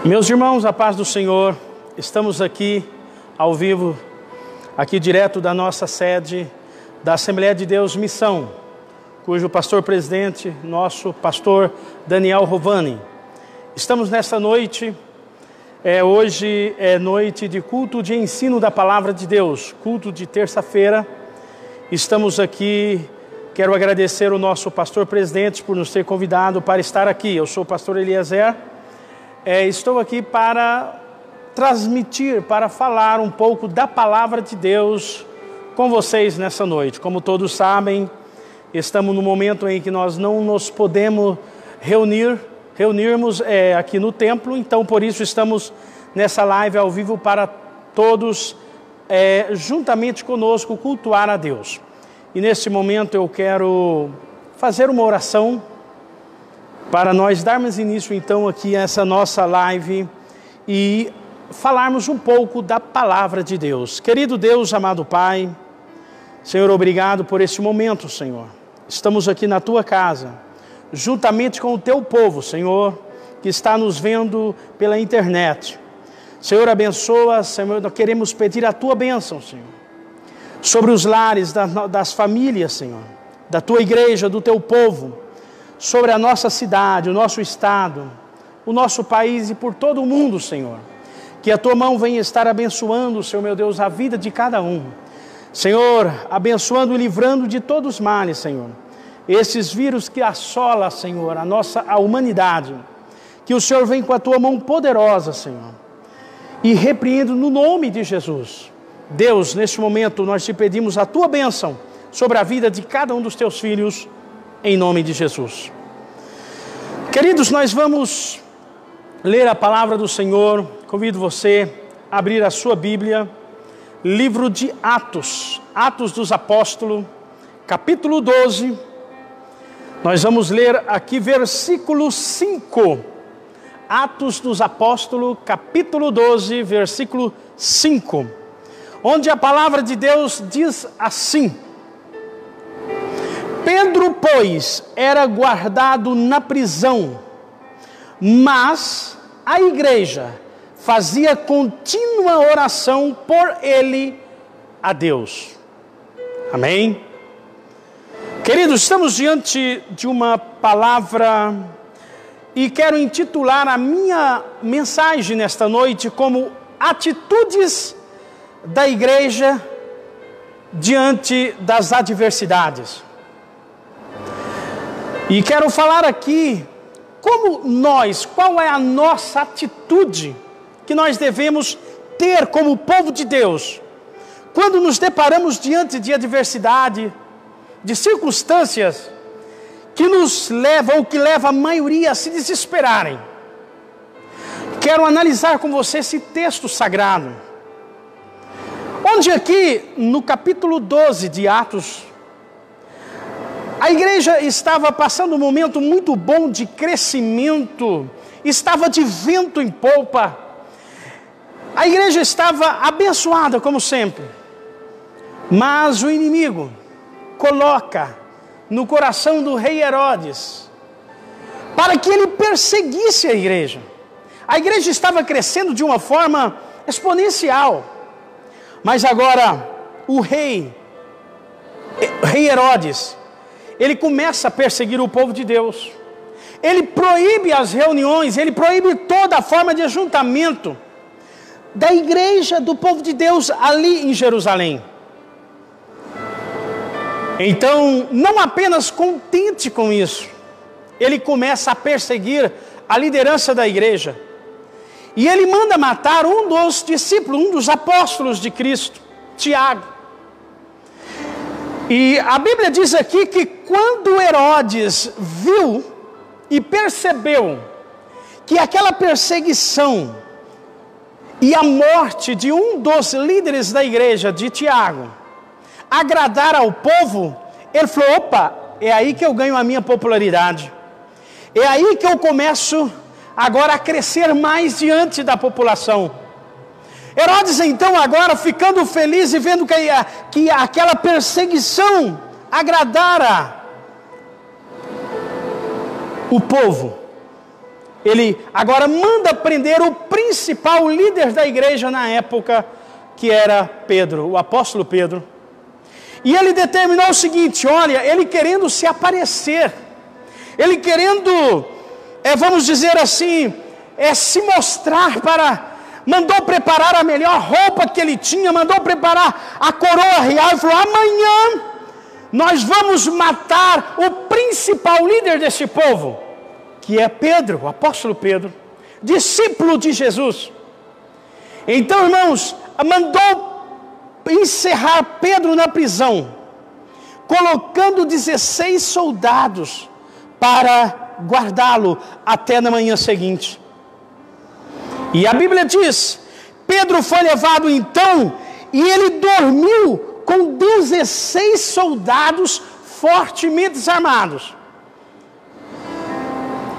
Meus irmãos, a paz do Senhor, estamos aqui ao vivo, aqui direto da nossa sede da Assembleia de Deus Missão, cujo pastor-presidente, nosso pastor Daniel Rovani. Estamos nesta noite, hoje é noite de culto de ensino da Palavra de Deus, culto de terça-feira. Estamos aqui, quero agradecer o nosso pastor-presidente por nos ter convidado para estar aqui. Eu sou o pastor Eliezer. Estou aqui para transmitir, para falar um pouco da Palavra de Deus com vocês nessa noite. Como todos sabem, estamos no momento em que nós não nos podemos reunirmos aqui no templo, então por isso estamos nessa live ao vivo para todos, juntamente conosco, cultuar a Deus. E nesse momento eu quero fazer uma oração para nós darmos início então aqui a essa nossa live e falarmos um pouco da Palavra de Deus. Querido Deus, amado Pai, Senhor, obrigado por esse momento, Senhor. Estamos aqui na Tua casa, juntamente com o Teu povo, Senhor, que está nos vendo pela internet. Senhor, abençoa, Senhor, nós queremos pedir a Tua bênção, Senhor, sobre os lares das famílias, Senhor, da Tua igreja, do Teu povo, sobre a nossa cidade, o nosso estado, o nosso país e por todo o mundo, Senhor. Que a Tua mão venha estar abençoando, Senhor meu Deus, a vida de cada um. Senhor, abençoando e livrando de todos os males, Senhor. Esses vírus que assolam, Senhor, a humanidade. Que o Senhor venha com a Tua mão poderosa, Senhor. E repreenda no nome de Jesus. Deus, neste momento, nós te pedimos a Tua bênção sobre a vida de cada um dos Teus filhos, em nome de Jesus. Queridos, nós vamos ler a palavra do Senhor. Convido você a abrir a sua Bíblia, livro de Atos, Atos dos Apóstolos, capítulo 12. Nós vamos ler aqui versículo 5. Atos dos Apóstolos, capítulo 12, versículo 5. Onde a palavra de Deus diz assim: Pedro, pois, era guardado na prisão, mas a igreja fazia contínua oração por ele a Deus. Amém? Queridos, estamos diante de uma palavra e quero intitular a minha mensagem nesta noite como Atitudes da Igreja diante das adversidades. E quero falar aqui qual é a nossa atitude que nós devemos ter como povo de Deus, quando nos deparamos diante de adversidade, de circunstâncias que nos levam, ou que leva a maioria a se desesperarem. Quero analisar com você esse texto sagrado, onde aqui no capítulo 12 de Atos, a igreja estava passando um momento muito bom de crescimento, estava de vento em polpa, a igreja estava abençoada como sempre, mas o inimigo coloca no coração do rei Herodes, para que ele perseguisse a igreja. A igreja estava crescendo de uma forma exponencial, mas agora o rei Herodes, ele começa a perseguir o povo de Deus. Ele proíbe as reuniões, ele proíbe toda forma de ajuntamento da igreja, do povo de Deus ali em Jerusalém. Então, não apenas contente com isso, ele começa a perseguir a liderança da igreja. E ele manda matar um dos discípulos, um dos apóstolos de Cristo, Tiago. E a Bíblia diz aqui que quando Herodes viu e percebeu que aquela perseguição e a morte de um dos líderes da igreja, de Tiago, agradar ao povo, ele falou: opa, é aí que eu ganho a minha popularidade. É aí que eu começo agora a crescer mais diante da população. Herodes então agora ficando feliz e vendo que aquela perseguição agradara o povo, Ele agora manda prender o principal líder da igreja na época, que era Pedro, o apóstolo Pedro. E ele determinou o seguinte, olha, ele querendo se aparecer, ele querendo, vamos dizer assim, se mostrar mandou preparar a melhor roupa que ele tinha, mandou preparar a coroa real, e falou, amanhã nós vamos matar o principal líder desse povo, que é Pedro, o apóstolo Pedro, discípulo de Jesus. Então, irmãos, mandou encerrar Pedro na prisão, colocando 16 soldados para guardá-lo até na manhã seguinte. E a Bíblia diz, Pedro foi levado então, e ele dormiu com 16 soldados fortemente armados,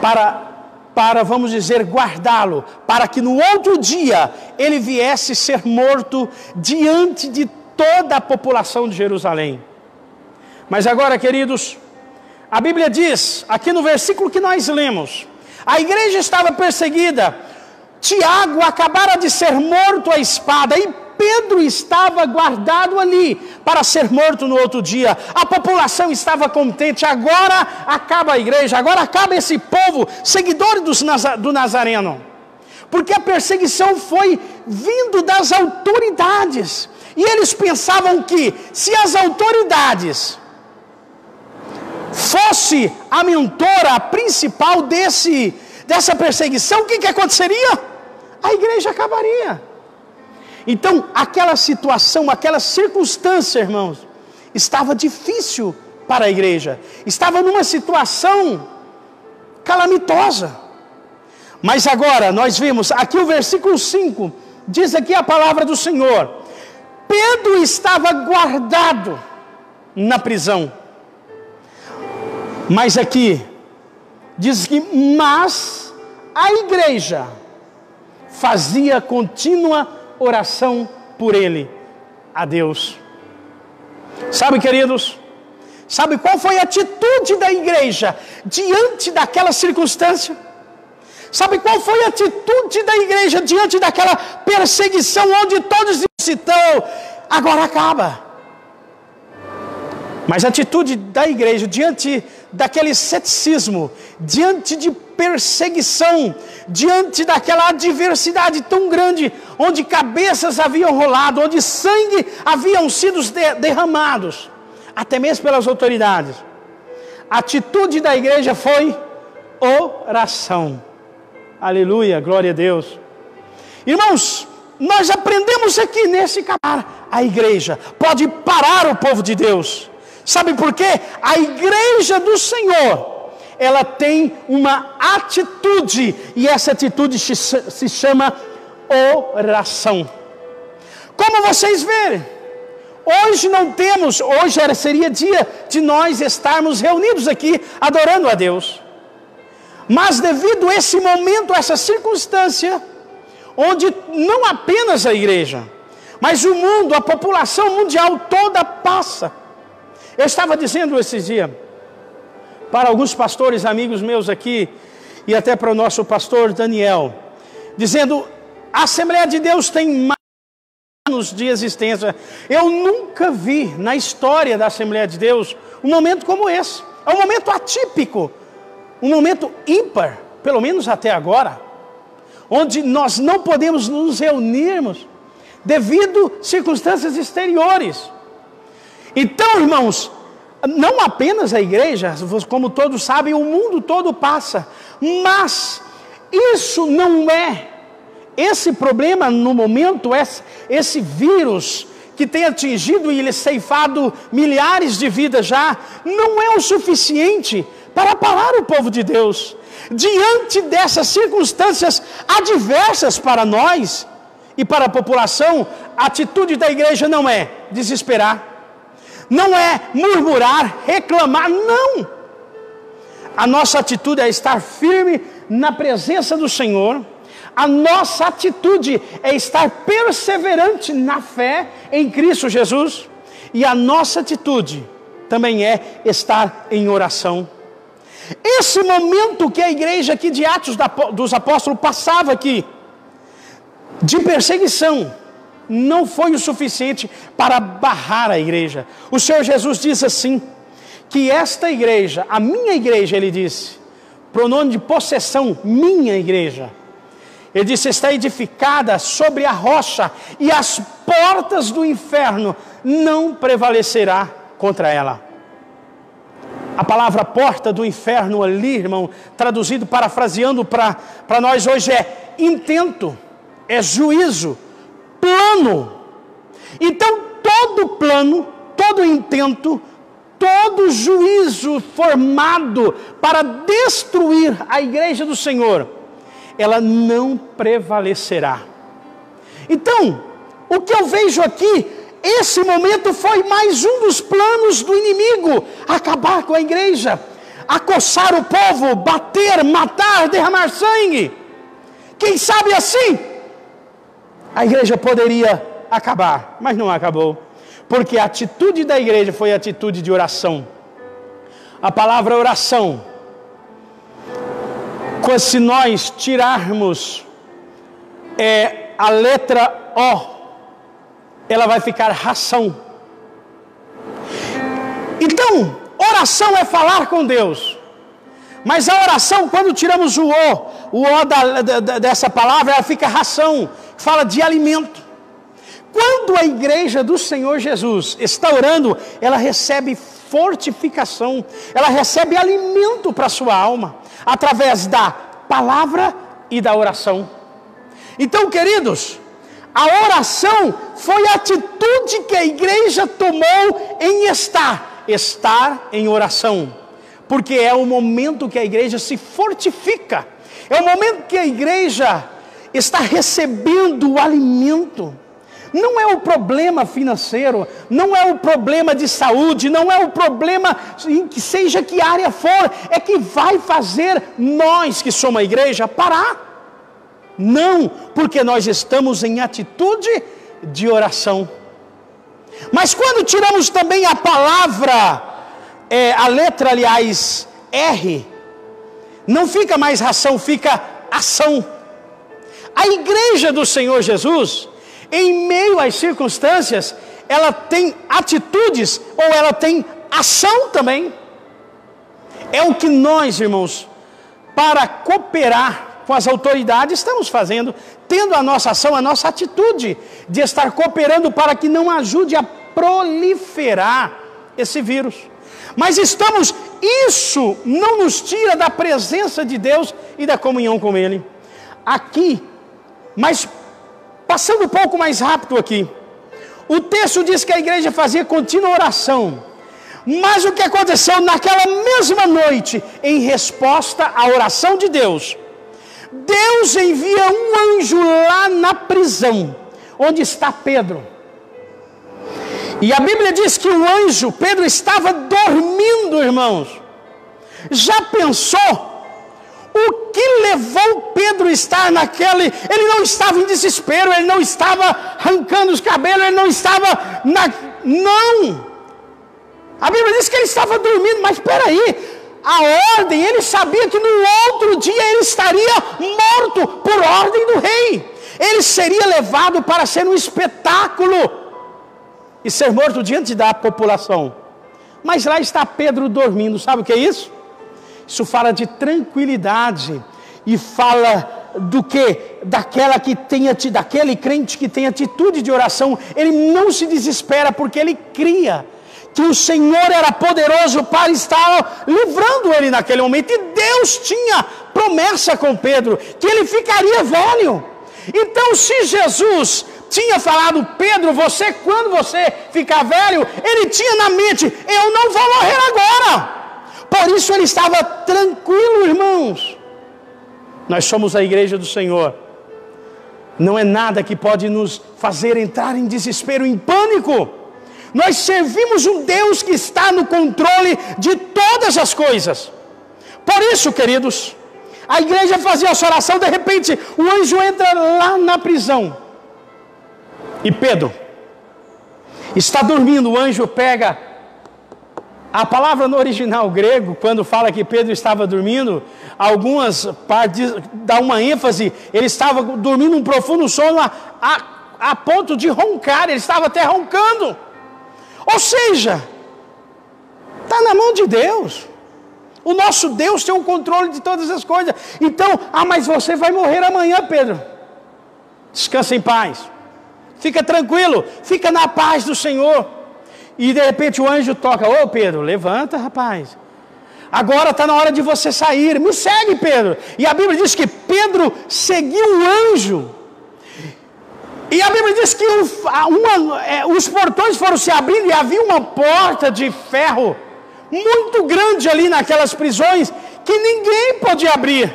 para, vamos dizer, guardá-lo, para que no outro dia ele viesse ser morto diante de toda a população de Jerusalém. Mas agora, queridos, a Bíblia diz, aqui no versículo que nós lemos, a igreja estava perseguida, Tiago acabara de ser morto à espada, e Pedro estava guardado ali para ser morto no outro dia. A população estava contente, agora acaba a igreja, agora acaba esse povo, seguidor do Nazareno. Porque a perseguição foi vindo das autoridades. E eles pensavam que se as autoridades fosse a mentora principal dessa perseguição, o que aconteceria? A igreja acabaria. Então, aquela situação, aquela circunstância, irmãos, estava difícil para a igreja. Estava numa situação calamitosa. Mas agora, nós vimos, aqui o versículo 5, diz aqui a palavra do Senhor. Pedro estava guardado na prisão. Mas aqui, diz que, mas a igreja fazia contínua oração por ele, a Deus. Sabe, queridos, sabe qual foi a atitude da igreja diante daquela circunstância? Sabe qual foi a atitude da igreja diante daquela perseguição onde todos citam, agora acaba? Mas a atitude da igreja diante daquele ceticismo, diante de perseguição, diante daquela adversidade tão grande, onde cabeças haviam rolado, onde sangue haviam sido derramados, até mesmo pelas autoridades. A atitude da igreja foi oração. Aleluia, glória a Deus. Irmãos, nós aprendemos aqui nesse capítulo, a igreja pode parar o povo de Deus. Sabe por quê? A igreja do Senhor, ela tem uma atitude, e essa atitude se chama oração. Como vocês verem, hoje não temos, hoje seria dia de nós estarmos reunidos aqui, adorando a Deus. Mas devido a esse momento, a essa circunstância, onde não apenas a igreja, mas o mundo, a população mundial toda passa. Eu estava dizendo esses dias, para alguns pastores amigos meus aqui, e até para o nosso pastor Daniel, dizendo, a Assembleia de Deus tem mais anos de existência. Eu nunca vi na história da Assembleia de Deus um momento como esse. É um momento atípico, um momento ímpar, pelo menos até agora, onde nós não podemos nos reunirmos devido a circunstâncias exteriores. Então, irmãos, não apenas a igreja, como todos sabem, o mundo todo passa, mas isso não é, esse problema no momento, esse vírus que tem atingido e ceifado milhares de vidas já, não é o suficiente para parar o povo de Deus. Diante dessas circunstâncias adversas para nós e para a população, a atitude da igreja não é desesperar, não é murmurar, reclamar, não. A nossa atitude é estar firme na presença do Senhor. A nossa atitude é estar perseverante na fé em Cristo Jesus. E a nossa atitude também é estar em oração. Esse momento que a igreja aqui de Atos dos Apóstolos passava aqui, de perseguição, não foi o suficiente para barrar a igreja. O Senhor Jesus disse assim, que esta igreja, a minha igreja, ele disse, pronome de possessão, minha igreja, ele disse, está edificada sobre a rocha, e as portas do inferno não prevalecerá contra ela. A palavra porta do inferno ali, irmão, traduzido, parafraseando para nós hoje, é intento, é juízo, plano. Então todo plano, todo intento, todo juízo formado para destruir a igreja do Senhor, ela não prevalecerá. Então, o que eu vejo aqui, esse momento foi mais um dos planos do inimigo, acabar com a igreja, acossar o povo, bater, matar, derramar sangue. Quem sabe assim, a igreja poderia acabar, mas não acabou, porque a atitude da igreja foi a atitude de oração. A palavra oração, se nós tirarmos a letra O, ela vai ficar ração. Então, oração é falar com Deus. Mas a oração, quando tiramos o O dessa palavra, ela fica ração, fala de alimento. Quando a igreja do Senhor Jesus está orando, ela recebe fortificação, ela recebe alimento para a sua alma, através da palavra e da oração. Então, queridos, a oração foi a atitude que a igreja tomou em estar em oração, porque é o momento que a igreja se fortifica, é o momento que a igreja está recebendo o alimento. Não é o problema financeiro, não é o problema de saúde, não é o problema, seja que área for, é que vai fazer nós que somos a igreja parar. Não, porque nós estamos em atitude de oração. Mas quando tiramos também a palavra, a letra, aliás, R, não fica mais ração, fica ação. A igreja do Senhor Jesus, em meio às circunstâncias, ela tem atitudes, ou ela tem ação também. É o que nós, irmãos, para cooperar com as autoridades, estamos fazendo, tendo a nossa ação, a nossa atitude de estar cooperando para que não ajude a proliferar esse vírus. Mas isso não nos tira da presença de Deus e da comunhão com Ele. Aqui, mas passando um pouco mais rápido aqui, o texto diz que a igreja fazia contínua oração. Mas o que aconteceu naquela mesma noite, em resposta à oração de Deus, Deus envia um anjo lá na prisão, onde está Pedro. E a Bíblia diz que o anjo, Pedro estava dormindo, irmãos. Já pensou? O que levou Pedro a estar ele não estava em desespero, ele não estava arrancando os cabelos, ele não estava não! A Bíblia diz que ele estava dormindo, mas espera aí, a ordem, ele sabia que no outro dia ele estaria morto por ordem do rei. Ele seria levado para ser um espetáculo e ser morto diante da população. Mas lá está Pedro dormindo, sabe o que é isso? Isso fala de tranquilidade e fala do que? Daquele crente que tem atitude de oração. Ele não se desespera porque ele cria que o Senhor era poderoso para estar livrando ele naquele momento. E Deus tinha promessa com Pedro, que ele ficaria velho. Então, se Jesus tinha falado, Pedro, quando você ficar velho, ele tinha na mente, eu não vou morrer agora. Por isso ele estava tranquilo, irmãos. Nós somos a igreja do Senhor. Não é nada que pode nos fazer entrar em desespero, em pânico. Nós servimos um Deus que está no controle de todas as coisas. Por isso, queridos, a igreja fazia essa oração, de repente o anjo entra lá na prisão. E Pedro está dormindo, o anjo pega A palavra no original grego, quando fala que Pedro estava dormindo, algumas partes dá uma ênfase, ele estava dormindo um profundo sono a ponto de roncar, ele estava até roncando. Ou seja, está na mão de Deus. O nosso Deus tem o controle de todas as coisas. Então, mas você vai morrer amanhã, Pedro. Descansa em paz. Fica tranquilo, fica na paz do Senhor. E de repente o anjo toca: ô Pedro, levanta, rapaz. Agora está na hora de você sair. Me segue, Pedro. E a Bíblia diz que Pedro seguiu o anjo. E a Bíblia diz que os portões foram se abrindo e havia uma porta de ferro muito grande ali naquelas prisões que ninguém podia abrir.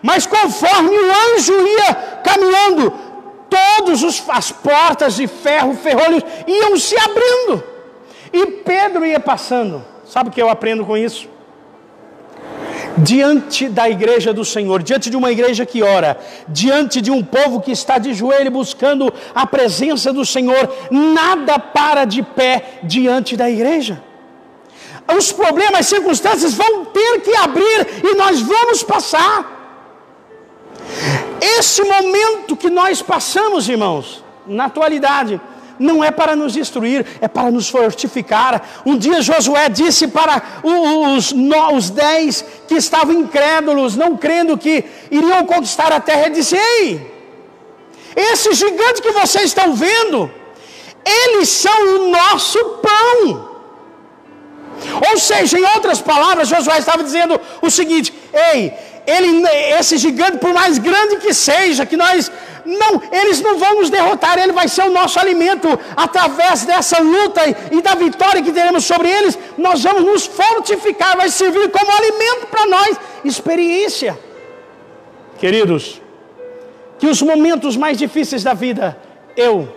Mas conforme o anjo ia caminhando, todas as portas de ferro, ferrolhos, iam se abrindo. E Pedro ia passando. Sabe o que eu aprendo com isso? Diante da igreja do Senhor, diante de uma igreja que ora, diante de um povo que está de joelho buscando a presença do Senhor, nada para de pé diante da igreja. Os problemas, as circunstâncias vão ter que abrir e nós vamos passar. Esse momento que nós passamos, irmãos, na atualidade, não é para nos destruir, é para nos fortificar. Um dia Josué disse para os 10 que estavam incrédulos, não crendo que iriam conquistar a terra, ele disse: ei, esses gigantes que vocês estão vendo, eles são o nosso pão. Ou seja, em outras palavras, Josué estava dizendo o seguinte: ei, esse gigante, por mais grande que seja, eles não vão nos derrotar, ele vai ser o nosso alimento. Através dessa luta e da vitória que teremos sobre eles, nós vamos nos fortificar, vai servir como alimento para nós, experiência. Queridos, que os momentos mais difíceis da vida, eu,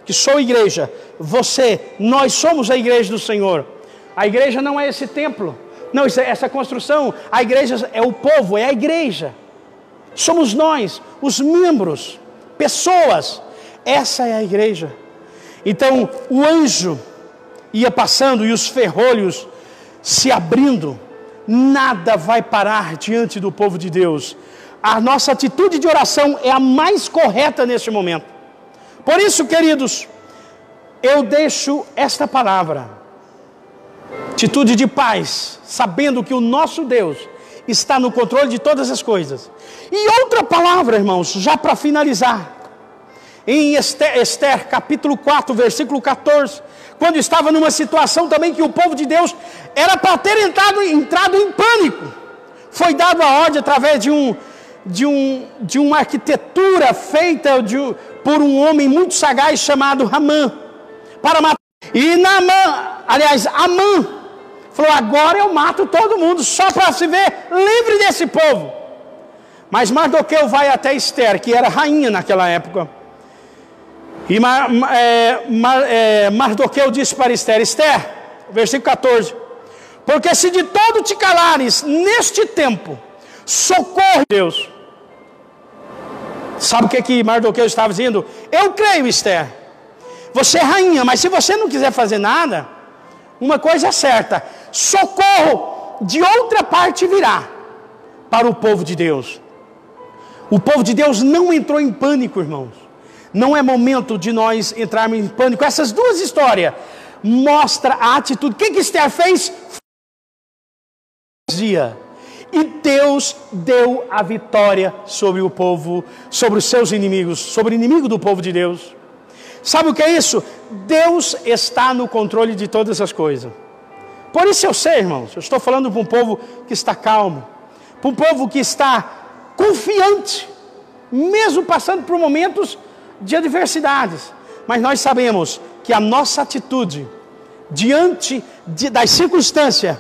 que sou igreja, você, nós somos a igreja do Senhor. A igreja não é esse templo, não, essa construção. A igreja é o povo, é a igreja. Somos nós, os membros, pessoas. Essa é a igreja. Então o anjo ia passando e os ferrolhos se abrindo. Nada vai parar diante do povo de Deus. A nossa atitude de oração é a mais correta neste momento. Por isso, queridos, eu deixo esta palavra. Atitude de paz, sabendo que o nosso Deus está no controle de todas as coisas. E outra palavra, irmãos, já para finalizar, em Esther capítulo 4, versículo 14, quando estava numa situação também que o povo de Deus era para ter entrado em pânico, foi dado a ordem através de uma arquitetura feita por um homem muito sagaz chamado Amã, para matar. E Amã falou: agora eu mato todo mundo, só para se ver livre desse povo. Mas Mardoqueu vai até Esther, que era rainha naquela época. E Mardoqueu disse para Esther, versículo 14: porque se de todo te calares neste tempo, socorro Deus. Sabe o que Mardoqueu estava dizendo? Eu creio, Esther, você é rainha, mas se você não quiser fazer nada, uma coisa é certa: socorro de outra parte virá para o povo de Deus. O povo de Deus não entrou em pânico, irmãos. Não é momento de nós entrarmos em pânico. Essas duas histórias mostram a atitude. O que Esther fez? E Deus deu a vitória sobre o povo, sobre os seus inimigos, sobre o inimigo do povo de Deus. Sabe o que é isso? Deus está no controle de todas as coisas. Por isso eu sei, irmãos, eu estou falando para um povo que está calmo, para um povo que está confiante, mesmo passando por momentos de adversidades. Mas nós sabemos que a nossa atitude diante das circunstâncias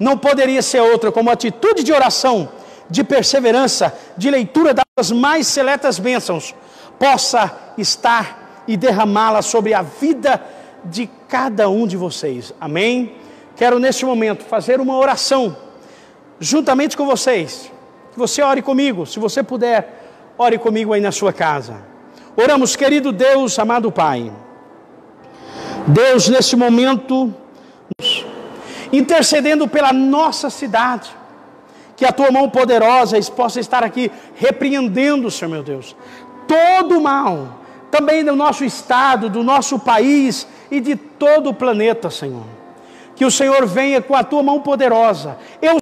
não poderia ser outra como atitude de oração, de perseverança, de leitura das mais seletas bênçãos, possa estar e derramá-la sobre a vida de cada um de vocês. Amém? Quero neste momento fazer uma oração juntamente com vocês. Que você ore comigo, se você puder, ore comigo aí na sua casa. Oramos, querido Deus, amado Pai. Deus, neste momento, intercedendo pela nossa cidade. Que a tua mão poderosa possa estar aqui repreendendo, Senhor meu Deus, todo o mal, também do nosso estado, do nosso país e de todo o planeta, Senhor. Que o Senhor venha com a tua mão poderosa. Eu